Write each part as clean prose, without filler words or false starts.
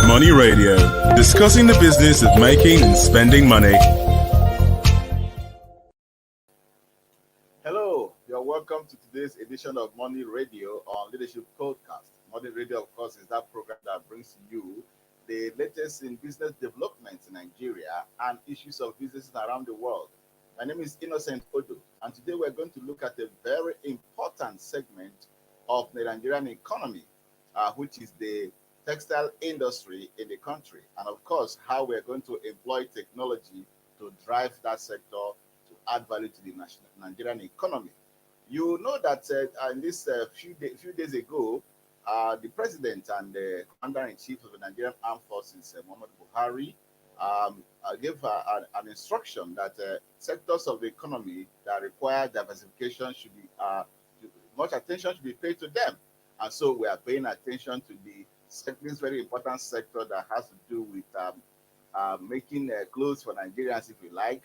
Money Radio, discussing the business of making and spending money. Hello, you're welcome to today's edition of Money Radio on Leadership Podcast. Money Radio, of course, is that program that brings you the latest in business development in Nigeria and issues of businesses around the world. My name is Innocent Odo, and today we're going to look at a very important segment of the Nigerian economy, which is the textile industry in the country, and of course, how we're going to employ technology to drive that sector to add value to the Nigerian economy. You know that in this few days ago, the president and the commander-in-chief of the Nigerian Armed Forces, Muhammad Buhari, gave an instruction that sectors of the economy that require diversification should be much attention should be paid to them, and so we are paying attention to this very important sector that has to do with making clothes for Nigerians, if you like,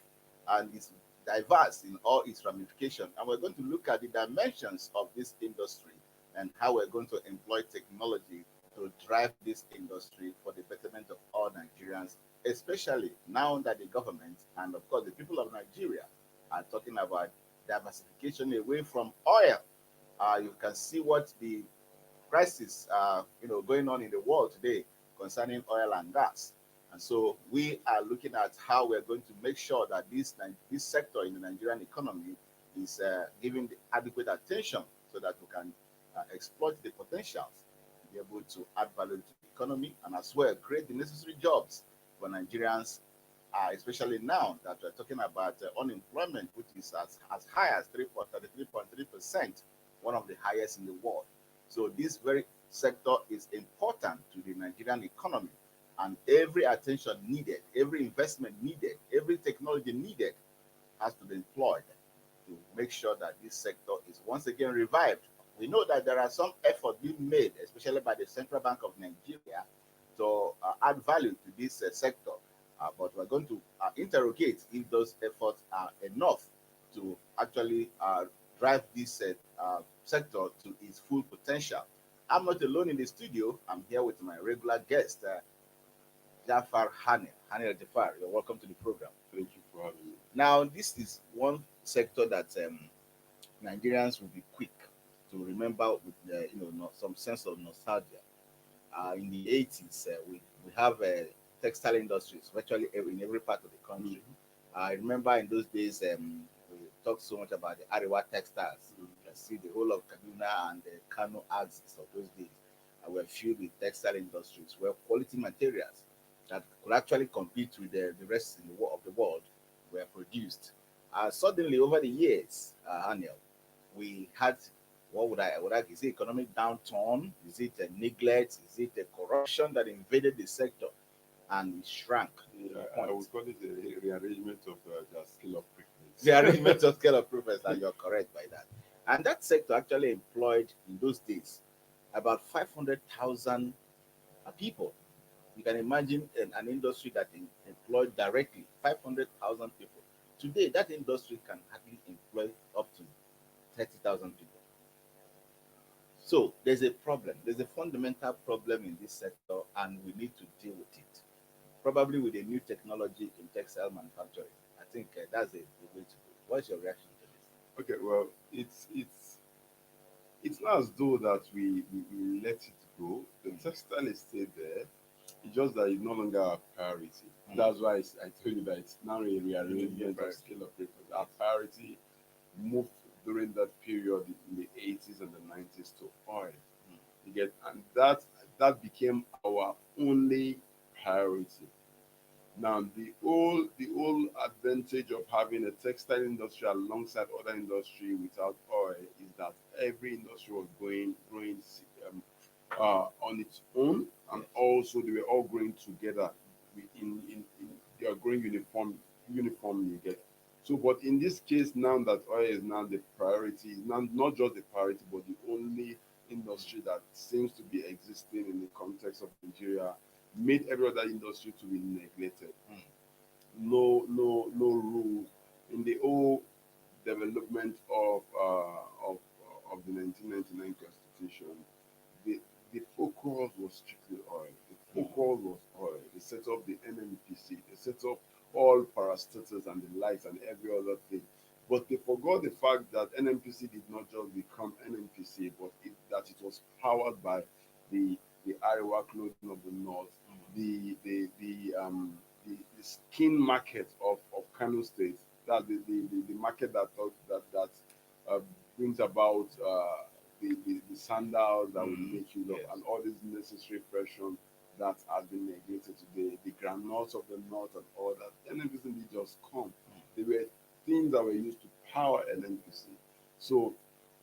and it's diverse in all its ramifications. And we're going to look at the dimensions of this industry and how we're going to employ technology to drive this industry for the betterment of all Nigerians, especially now that the government and, of course, the people of Nigeria are talking about diversification away from oil. You can see what the crisis going on in the world today concerning oil and gas. And so we are looking at how we're going to make sure that this sector in the Nigerian economy is given the adequate attention so that we can exploit the potentials, be able to add value to the economy, and as well create the necessary jobs for Nigerians, especially now that we're talking about unemployment, which is as high as 33.3%, one of the highest in the world. So this very sector is important to the Nigerian economy, and every attention needed, every investment needed, every technology needed has to be employed to make sure that this sector is once again revived. We know that there are some efforts being made, especially by the Central Bank of Nigeria, to add value to this sector, but we're going to interrogate if those efforts are enough to actually drive this sector to its full potential. I'm not alone in the studio. I'm here with my regular guest, Jafar Hanel Jafar. You're welcome to the program. Thank you for having me. Now, this is one sector that Nigerians will be quick to remember with some sense of nostalgia. In the 80s, we have textile industries virtually in every part of the country. I remember in those days, we talked so much about the Arewa textiles. You can see the whole of Kaduna and the Kano axis of those days were filled with textile industries where quality materials that could actually compete with the rest of the world were produced. Suddenly, over the years, Daniel, we had, is it economic downturn? Is it a neglect? Is it a corruption that invaded the sector and it shrank? I would call it a rearrangement of the scale of preference. The arrangement of scale of preference, and you're correct by that. And that sector actually employed, in those days, about 500,000 people. You can imagine an industry that employed directly 500,000 people. Today, that industry can hardly employ up to 30,000 people. So there's a problem. There's a fundamental problem in this sector, and we need to deal with it. Probably with a new technology in textile manufacturing. I think that's the way to go. What's your reaction to this? Okay, well, it's not as though that we let it go. The textile is still there. It's just that it's no longer a priority. That's why I told you that it's now a rearrangement of scale of preference. Our priority moved during that period in the 80s and the 90s to oil. And that became our only priority. Now, the whole advantage of having a textile industry alongside other industry without oil is that every industry was growing on its own, and also they were all growing together. They are growing uniformly. You get. So, but in this case, now that oil is now the priority, not just the priority, but the only industry that seems to be existing in the context of Nigeria, made every other industry to be neglected. No rules in the whole development of the 1999 Constitution. the focus was strictly oil. The focus was oil. They set up the NNPC. They set up all parastatals and the lights and every other thing. But they forgot the fact that NNPC did not just become NNPC, but that it was powered by the Arewa clothing of the north, the skin market of Kano State. That the market that uh, brings about the sandals that will make you look and all these necessary fashion that has been neglected today, the granules of the north and all that. NNPC did just come. They were things that were used to power NNPC. So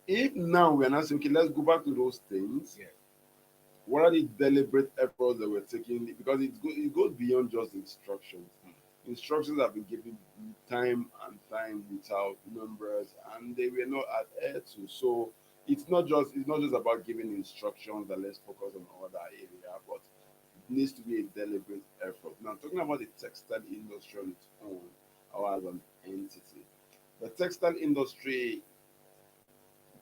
if now we are not saying, okay, let's go back to those things. What are the deliberate efforts that we're taking? Because it goes beyond just instructions. Instructions have been given time and time without numbers, and they were not adhered to. So it's not just about giving instructions that let's focus on other area, but it needs to be a deliberate effort. Now, talking about the textile industry on its own, or as an entity, the textile industry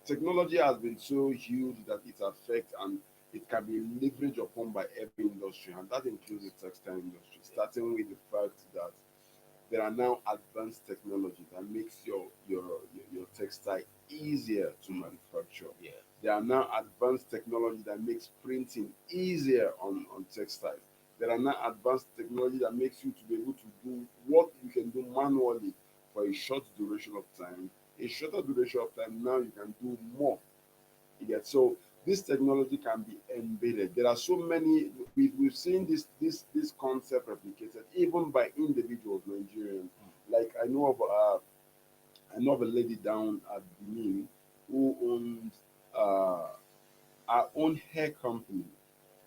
technology has been so huge that it affects and it can be leveraged upon by every industry, and that includes the textile industry, starting with the fact that there are now advanced technology that makes your textile easier to manufacture. There are now advanced technology that makes printing easier on textiles. There are now advanced technology that makes you to be able to do what you can do manually for a short duration of time. A shorter duration of time, now you can do more. So this technology can be embedded. There are so many. We've seen this concept replicated even by individuals, Nigerians. Like I know of a lady down at Benin who owns her own hair company.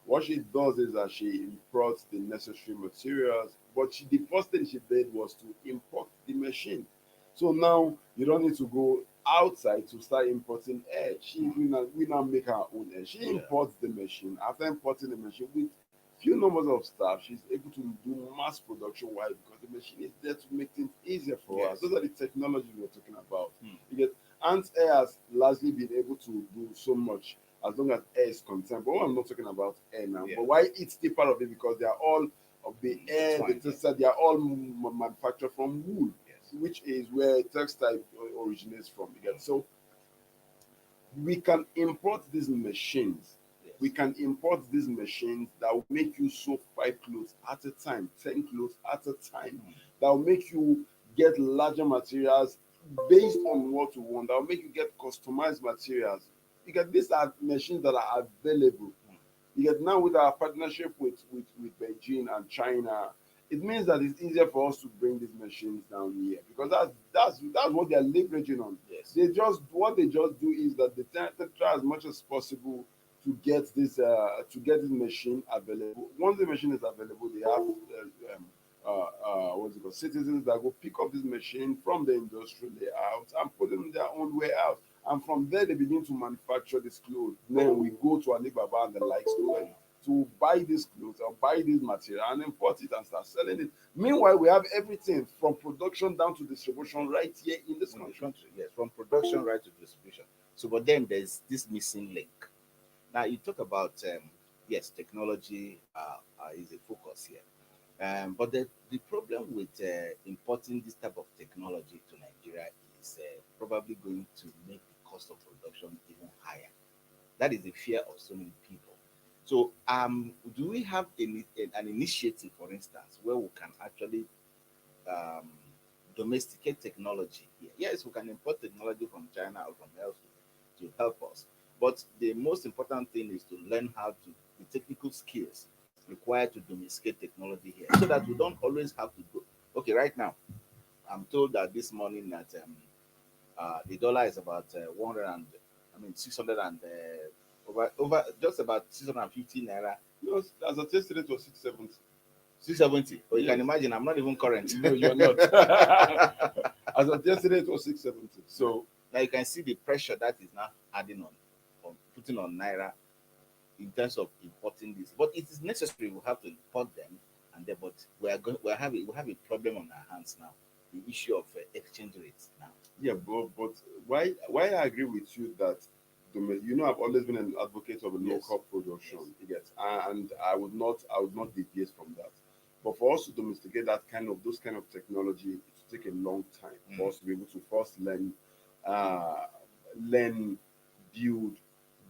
What she does is that she imports the necessary materials, but the first thing she did was to import the machine. So now you don't need to go outside to start importing air. We now make our own air. She imports the machine. After importing the machine with few numbers of staff, she's able to do mass production. Why? Because the machine is there to make things easier for us. Those are the technologies we're talking about. Because ant air has largely been able to do so much as long as air is concerned. But I'm not talking about air now. But why it's still part of it? Because they are all of the air, they are all manufactured from wool, which is where textile originates from. So we can import these machines. We can import these machines that will make you sew 5 clothes at a time, 10 clothes at a time. That will make you get larger materials based on what you want. That will make you get customized materials. Because these are machines that are available. Because now with our partnership with Beijing and China, it means that it's easier for us to bring these machines down here, because that's what they're leveraging on. What they just do is that they try as much as possible to get this machine available. Once the machine is available, they have what's it called, citizens that go pick up this machine from the industrial layout and put them in their own warehouse. And from there, they begin to manufacture this clothes. Then we go to Alibaba and the likes to buy this clothes or buy this material and import it and start selling it. Meanwhile, we have everything from production down to distribution right here in this country. Yes, from production right to distribution. So, but then there's this missing link. Now, you talk about, yes, technology is a focus here. But the problem with importing this type of technology to Nigeria is probably going to make the cost of production even higher. That is the fear of so many people. So, do we have an initiative, for instance, where we can actually um, domesticate technology here? Yes, we can import technology from China or from elsewhere to help us. But the most important thing is to learn how to the technical skills required to domesticate technology here, so that we don't always have to go. Okay, right now, I'm told that this morning that the dollar is about 600 and over just about 650 naira. Yes, as of yesterday, it was 670. 670. Or you Yes. can imagine, I'm not even current. No, you're not. As of yesterday, it was 670. So now you can see the pressure that is now adding on putting on naira in terms of importing this. But it is necessary. We have to import them, and then but we have a problem on our hands now. The issue of exchange rates now. Yeah, but why I agree with you that I've always been an advocate of a Yes. local production. You get, and I would not deviate from that. But for us to domesticate those kind of technology, it will take a long time for us to be able to first uh, learn, build,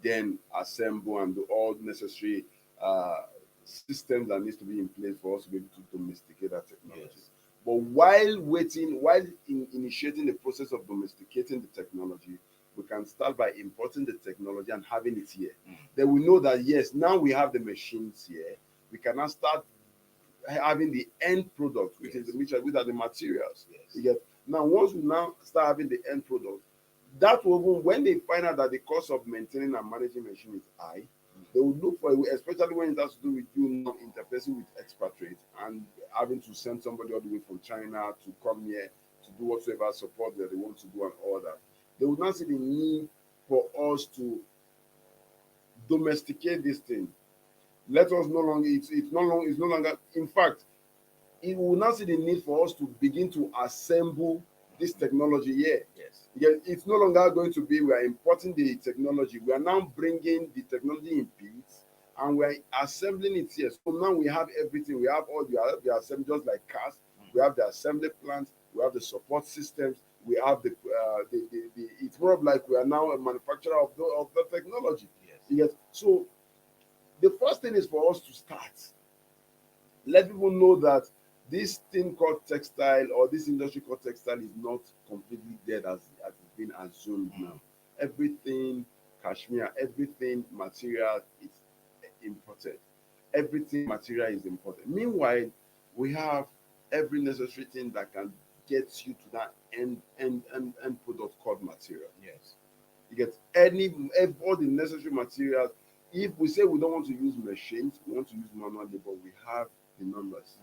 then assemble, and do all necessary systems that needs to be in place for us to be able to domesticate that technology. Yes. But while initiating the process of domesticating the technology, we can start by importing the technology and having it here. Then we know that yes, now we have the machines here. We can now start having the end product, which is the mixture, which are the materials. Yes. You get, now once we now start having the end product, that will even, when they find out that the cost of maintaining and managing machine is high, they will look for a way, especially when it has to do with you now interfacing with expatriates and having to send somebody all the way from China to come here to do whatsoever support that they want to do and all that. They would not see the need for us to domesticate this thing. Let us no longer, it's no longer, in fact, it will not see the need for us to begin to assemble this technology here. Yes. Because it's no longer going to be we are importing the technology. We are now bringing the technology in bits and we are assembling it here. So now we have everything. We have all the assembly, just like cars. We have the assembly plant. We have the support systems. We have the it's more of like we are now a manufacturer of the technology. Yes. Yes. So the first thing is for us to start. Let people know that this thing called textile or this industry called textile is not completely dead as it's been assumed now. Everything cashmere, everything material is imported. Everything material is imported. Meanwhile, we have every necessary thing that can get you to that end product called material. Yes. You get all the necessary materials. If we say we don't want to use machines, we want to use manual labor, we have the numbers.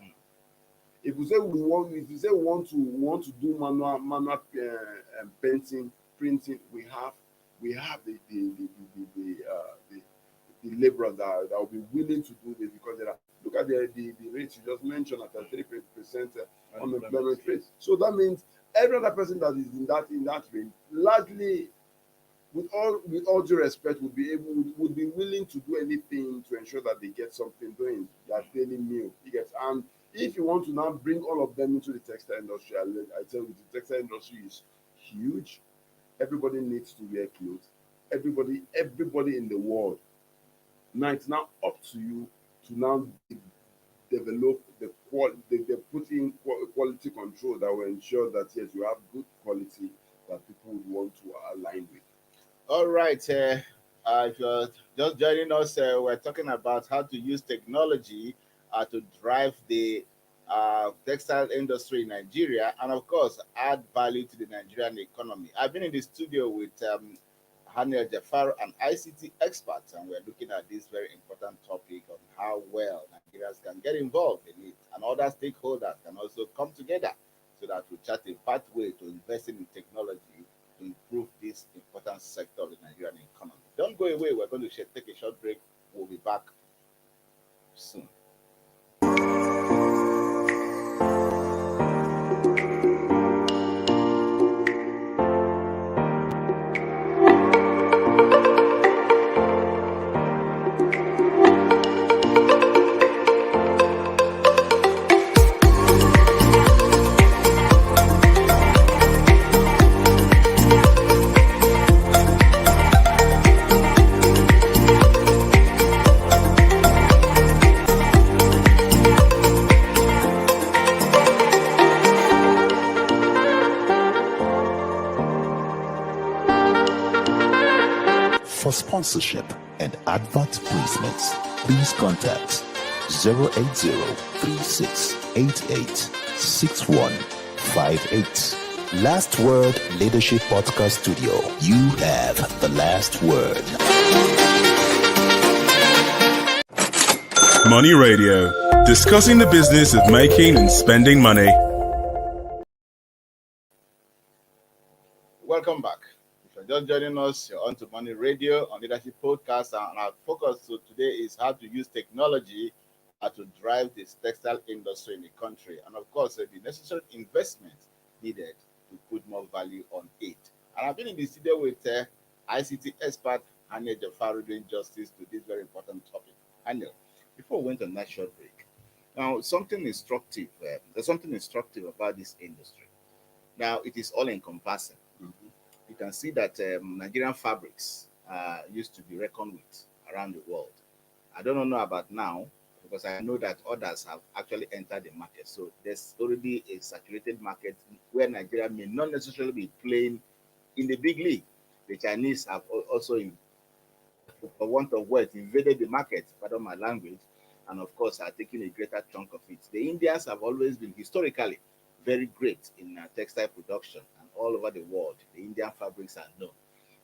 If we say we want to do manual painting, printing, we have the laborers that will be willing to do this because look at the rates you just mentioned at 3% unemployment rate. So that means every other person that is in that range, largely, with all due respect, would be willing to do anything to ensure that they get something doing their daily meal. And if you want to now bring all of them into the textile industry, I tell you, the textile industry is huge. Everybody needs to wear clothes. Everybody in the world. Now it's now up to you to now develop the put in quality control that will ensure that yes, you have good quality that people would want to align with. All right. If you're just joining us, we're talking about how to use technology to drive the textile industry in Nigeria and, of course, add value to the Nigerian economy. I've been in the studio with Hanel Jafar, an ICT expert, and we're looking at this very important topic on how well Nigerians can get involved in it and other stakeholders can also come together so that we chart a pathway to investing in technology to improve this important sector of the Nigerian economy. Don't go away. We're going to take a short break. We'll be back soon. For sponsorship and advert placements, please contact 080-3688-6158. Last Word Leadership Podcast Studio. You have the last word. Money Radio, discussing the business of making and spending money. Welcome back. If you're just joining us, you're on to Money Radio on Leadership Podcast, and our focus today is how to use technology to drive this textile industry in the country, and of course, the necessary investment needed to put more value on it. And I've been in the studio with ICT expert, Haniel Jafaru, doing justice to this very important topic. Haniel, before we went on that short break, now something instructive, there's something instructive about this industry. Now it is all encompassing. You can see that Nigerian fabrics used to be reckoned with around the world. I don't know about now because I know that others have actually entered the market. So there's already a saturated market where Nigeria may not necessarily be playing in the big league. The Chinese have also, for want of words, invaded the market, pardon my language, and of course are taking a greater chunk of it. The Indians have always been historically very great in textile production, and all over the world, the Indian fabrics are known.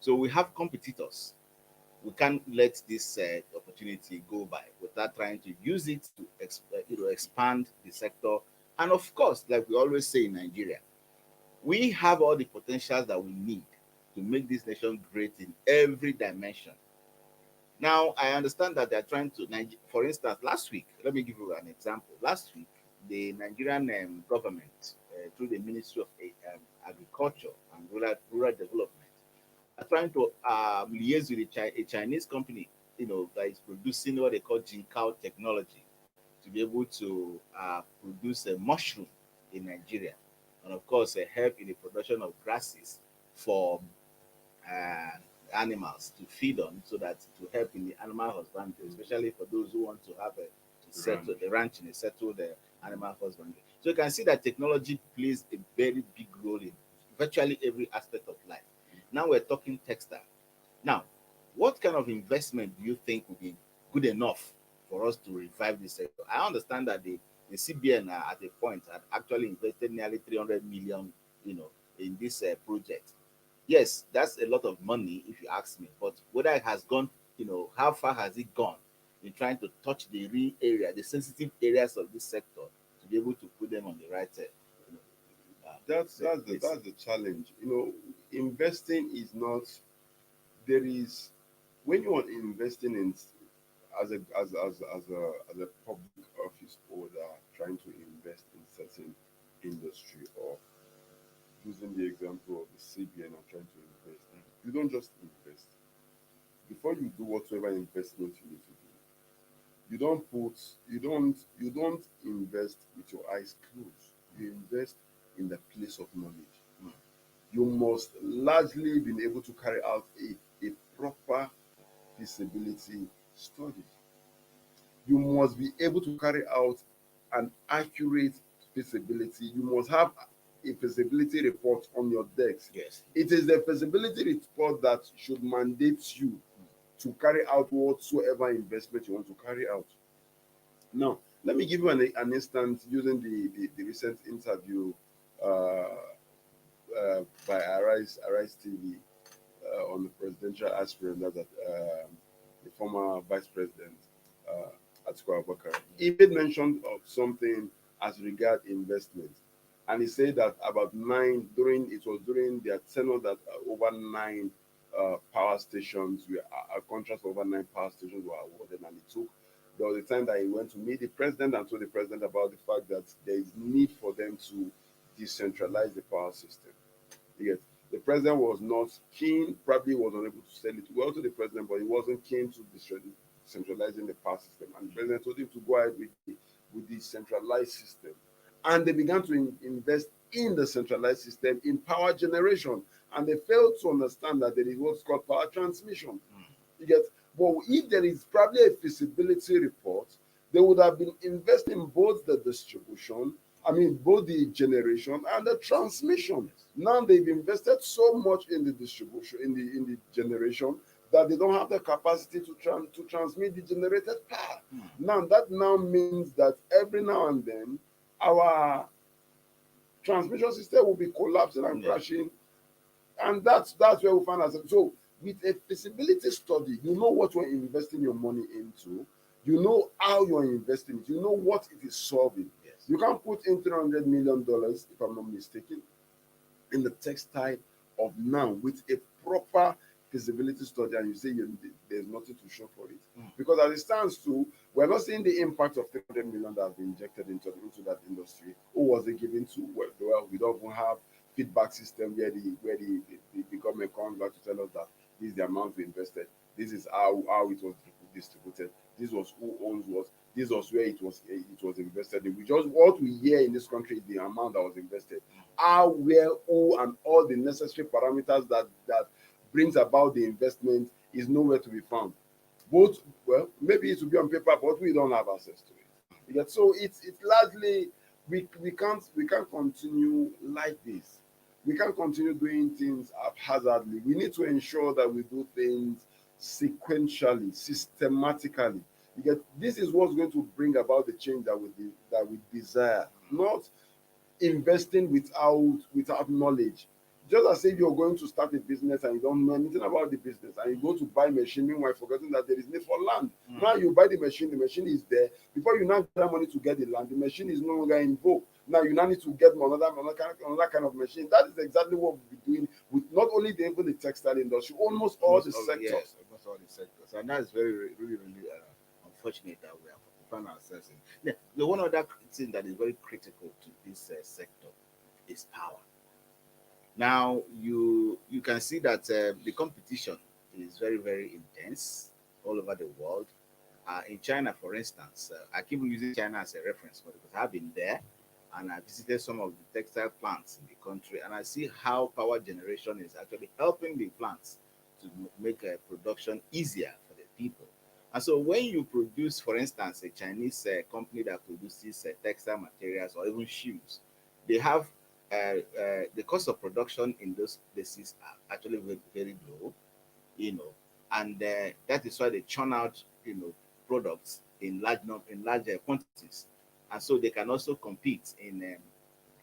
So we have competitors. We can't let this opportunity go by without trying to use it to expand the sector. And of course, like we always say in Nigeria, we have all the potentials that we need to make this nation great in every dimension. Now, I understand that they're trying to, for instance, last week, let me give you an example. Last week, the Nigerian government, through the Ministry of Agriculture and Rural Development, are trying to liaise with a Chinese company, that is producing what they call Jinkao technology to be able to produce a mushroom in Nigeria, and of course, help in the production of grasses for uh, animals to feed on, so that to help in the animal husbandry, especially for those who want to have a ranch in a settled animal husbandry. So you can see that technology plays a very big role in virtually every aspect of life. Now we're talking textile. Now, what kind of investment do you think would be good enough for us to revive this sector? I understand that the CBN at a point had actually invested nearly 300 million, in this project. Yes, that's a lot of money if you ask me. But whether it has gone, how far has it gone in trying to touch the real area, the sensitive areas of this sector, to be able to put them on the right That's the challenge. Investing is not, there is, when you are investing in, as a public office holder trying to invest in certain industry, or using the example of the CBN and trying to invest, you don't just invest. Before you do whatever investment you need to do, you don't invest with your eyes closed. You invest in the place of knowledge. You must largely be able to carry out a proper feasibility study. You must be able to carry out an accurate feasibility. You must have a feasibility report on your desk. Yes. It is the feasibility report that should mandate you to carry out whatsoever investment you want to carry out. Now, let me give you an instance using the recent interview by Arise TV on the presidential aspirant, that the former vice president, Atiku Abubakar. He made mention of something as regard investment, and he said that about during their tenure that over nine power stations were contracts for over nine power stations were awarded, and there was a time that he went to meet the president and told the president about the fact that there is need for them to decentralize the power system. Yet the president was not keen, probably was unable to sell it well to the president, but he wasn't keen to decentralizing the power system. And the president told him to go ahead with the centralized system. And they began to invest in the centralized system in power generation. And they failed to understand that there is what's called power transmission. You get, but if there is probably a feasibility report, they would have been investing both the distribution, both the generation and the transmission. Now they've invested so much in the distribution, in the generation, that they don't have the capacity to transmit the generated power. Now that means that every now and then our transmission system will be collapsing and crashing, and that's where we find ourselves. So with a feasibility study, you know what you're investing your money into, you know how you're investing it, you know what it is solving. Yes. You can't put in $300 million, if I'm not mistaken, in the textile of now with a proper feasibility study, and you say there's nothing to show for it. Because as it stands too, we're not seeing the impact of $300 million that has been injected into that industry. Who was it given to? Well, we don't even have feedback system where the government comes back to tell us that This is the amount we invested. This is how it was distributed. This was who owns what. This was where it was invested in. We just what we hear in this country is the amount that was invested. How, where, who, and all the necessary parameters that brings about the investment is nowhere to be found. Both, well, maybe it will be on paper, but we don't have access to it. Yeah, so it's largely we can't continue like this. We can't continue doing things haphazardly. We need to ensure that we do things sequentially, systematically. Because this is what's going to bring about the change that we desire. Not investing without knowledge. Just as if you're going to start a business and you don't know anything about the business, and you go to buy machine, meanwhile forgetting that there is need for land. Now you buy the machine is there. Before you now get money to get the land, the machine is no longer in vogue. Now you now need to get another kind of machine. That is exactly what we'll be doing with not only even the textile industry, almost all the sectors. Yes, almost all the sectors. And that's really unfortunate that we find ourselves in. The one other thing that is very critical to this sector is power. Now you can see that the competition is very intense all over the world. In China, for instance, I keep using China as a reference point because I've been there and I visited some of the textile plants in the country, and I see how power generation is actually helping the plants to make production easier for the people. And so when you produce, for instance, a Chinese company that produces textile materials or even shoes, they have the cost of production in those places are actually very low, and that is why they churn out, products in large quantities, and so they can also compete in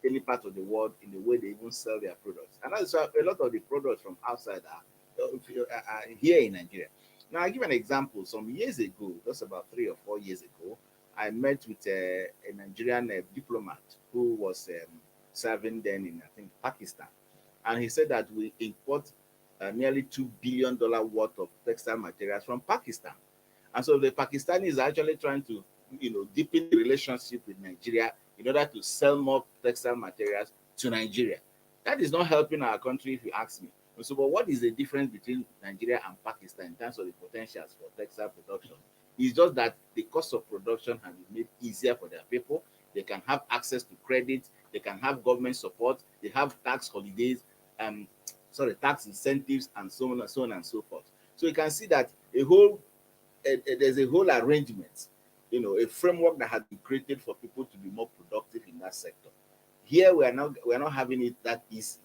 any part of the world in the way they even sell their products. And that's why a lot of the products from outside are here in Nigeria. Now, I'll give an example. Some years ago, just about 3 or 4 years ago, I met with a Nigerian diplomat who was serving then in, I think, Pakistan. And he said that we import nearly $2 billion worth of textile materials from Pakistan. And so the Pakistanis is actually trying to, deepen the relationship with Nigeria in order to sell more textile materials to Nigeria. That is not helping our country, if you ask me. So, but what is the difference between Nigeria and Pakistan in terms of the potentials for textile production? It's just that the cost of production has been made easier for their people. They can have access to credit. They can have government support. They have tax holidays, tax incentives, and so on and so on and so forth. So you can see that there's a whole arrangement, a framework that has been created for people to be more productive in that sector. Here we are not having it that easy.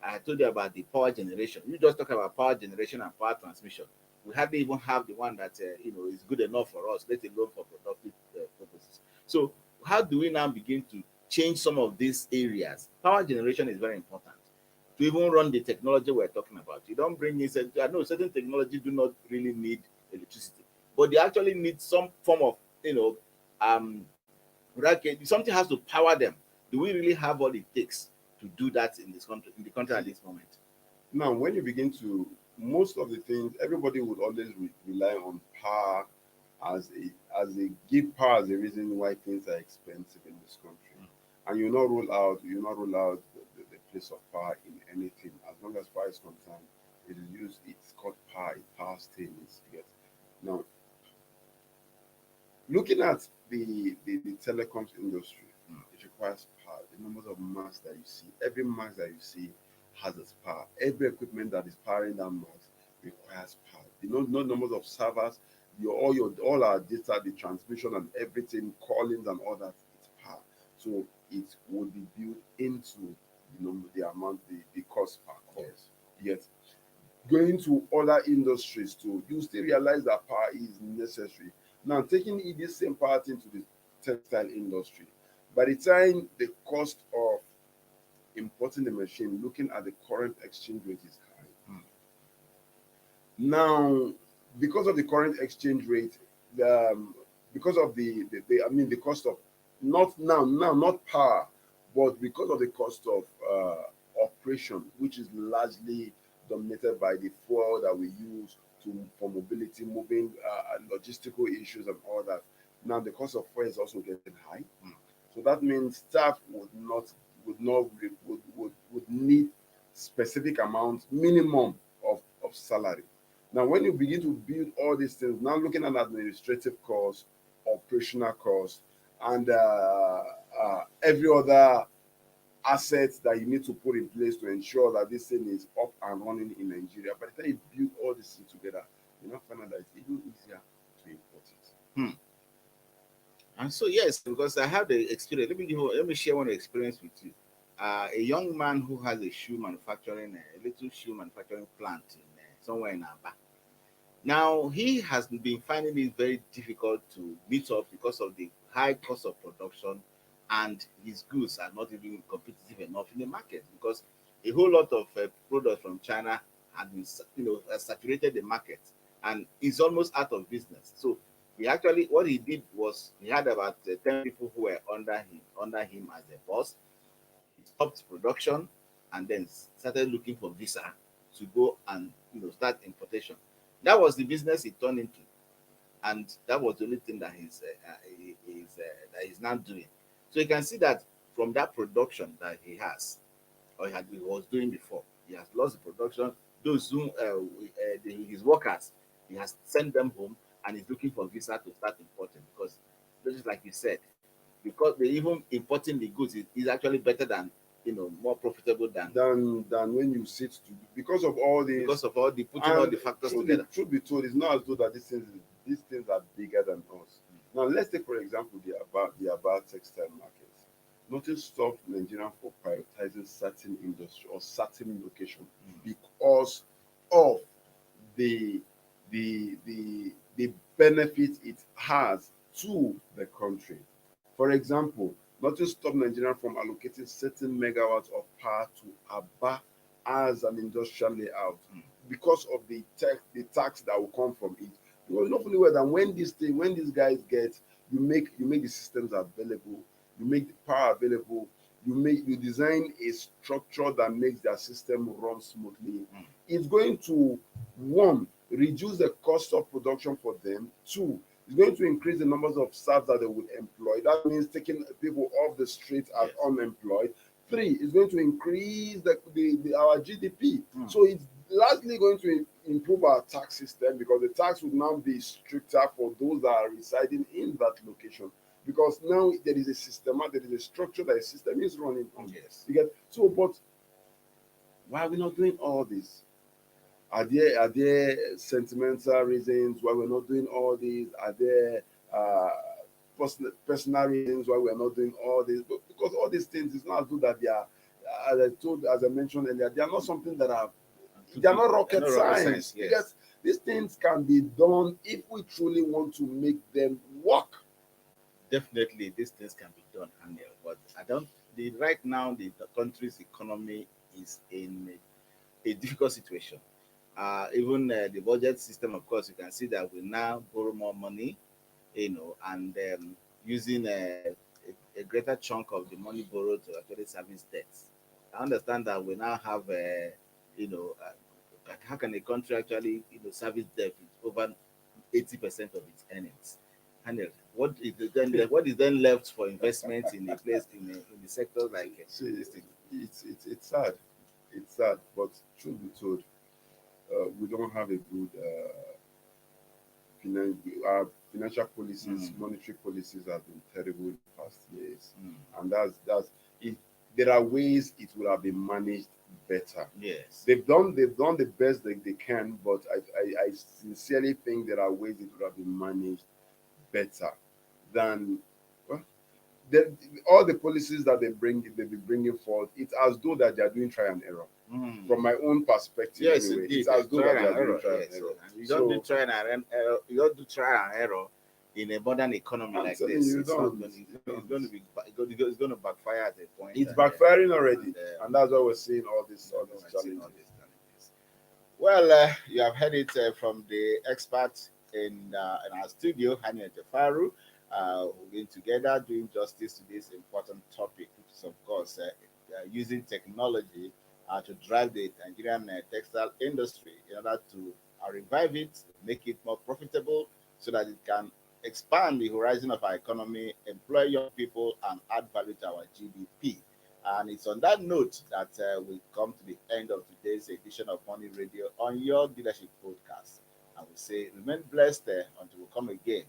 I told you about the power generation. You just talk about power generation and power transmission. We hardly even have the one that is good enough for us, let alone for productive purposes. So how do we now begin to change some of these areas? Power generation is very important to even run the technology we're talking about. You don't bring in, I know certain technology do not really need electricity, but they actually need some form of, something has to power them. Do we really have what it takes to do that in the country at this moment? Now, when you begin to, most of the things, everybody would always rely on power as a give power as a reason why things are expensive in this country. And you not rule out the place of power in anything. As long as power is concerned, it is used, it's called power, it's power statements. Now, looking at the telecoms industry, it requires power. The numbers of masts that you see, every mast that you see has its power. Every equipment that is powering that mast requires power. No numbers of servers, all our data, the transmission and everything, callings and all that, it's power. So it will be built into the amount, the cost per call. Yet going to other industries too, you still realize that power is necessary. Now, taking this same power into the textile industry, by the time the cost of importing the machine, looking at the current exchange rate, is high. Now, because of the current exchange rate, because of the cost of not power, but because of the cost of operation, which is largely dominated by the fuel that we use for mobility, moving, logistical issues and all that. Now the cost of fuel is also getting high. So that means staff would need specific amounts minimum of salary. Now, when you begin to build all these things, now looking at administrative costs, operational costs, and every other asset that you need to put in place to ensure that this thing is up and running in Nigeria. By the time you build all these things together, you now find out that it's even easier to import it. Hmm. And so yes, because I have the experience. Let me share one experience with you. A young man who has a little shoe manufacturing plant in somewhere in Aba. Now he has been finding it very difficult to meet up because of the high cost of production, and his goods are not even competitive enough in the market because a whole lot of products from China had been, saturated the market, and he's almost out of business. So he actually, what he did was he had about 10 people who were under him as a boss. He stopped production and then started looking for visa to go and start importation. That was the business he turned into, and that was the only thing that he's now doing. So you can see that from that production that he has, or he was doing before, he has lost the production. Those who his workers, he has sent them home, and he's looking for visa to start importing because, just like you said, because they even importing the goods is actually better than more profitable than Than when you sit to, because of all these, because of all the putting all the factors together. Truth be told, it's not as though that these things are bigger than us. Now let's take for example the about textile markets. Nothing stops Nigeria for prioritizing certain industry or certain location because of the the benefit it has to the country. For example, nothing stop Nigeria from allocating certain megawatts of power to Aba as an industrial layout because of the tax that will come from it. Because not only well than when these guys get, you make the systems available, you make the power available, you design a structure that makes their system run smoothly. It's going to, one, reduce the cost of production for them. Two, it's going to increase the numbers of staff that they would employ. That means taking people off the street as unemployed. Three, it's going to increase our GDP. So it's largely going to improve our tax system because the tax would now be stricter for those that are residing in that location. Because now there is a system, there is a structure that a system is running on. Yes. You get so, but why are we not doing all this? Are there sentimental reasons why we're not doing all these? Are there personal reasons why we're not doing all this? But because all these things is not good that they are, as I mentioned earlier, they are not something that are, they are not rocket science. Yes. Because these things can be done if we truly want to make them work. Definitely these things can be done, Daniel, but I don't the right now the country's economy is in a difficult situation. Even the budget system, of course, you can see that we now borrow more money, and using a greater chunk of the money borrowed to actually service debts. I understand that we now have, how can a country actually, service debt with over 80% of its earnings? And what is then left for investment in a place in the sector like See, this thing? it's sad. It's sad, but truth be told, we don't have a good our financial policies, monetary policies have been terrible in the past years, and that's it. There are ways it would have been managed better. Yes. They've done the best they can, but I sincerely think there are ways it would have been managed better than, well, the, all the policies that they be bringing forth. It's as though that they are doing try and error. From my own perspective, Yes, anyway, indeed. it's as though that Trial they are and doing error. try Yes. and error. And you don't do trial and error. You don't do trial and error in a modern economy I'm like telling this. you, It's not going to. It's going to be. It's going to backfire at a point. It's backfiring already, and, and that's why we're seeing all these we're seeing challenges. all these challenges. Well, you have heard it from the experts in our studio, Hani and Jafaru. We're going together doing justice to this important topic, which is, of course, using technology to drive the Nigerian textile industry in order to revive it, make it more profitable, so that it can expand the horizon of our economy, employ young people, and add value to our GDP. And it's on that note that we come to the end of today's edition of Money Radio on your leadership podcast. And we say, remain blessed until we come again.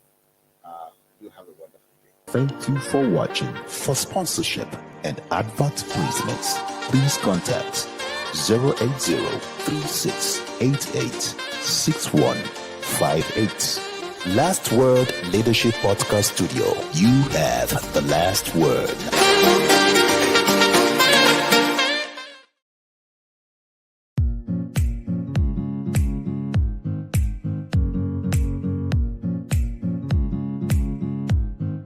You have a wonderful day. Thank you for watching. For sponsorship and advert placements, please contact 080-3688-6158. Last Word Leadership Podcast Studio. You have the last word.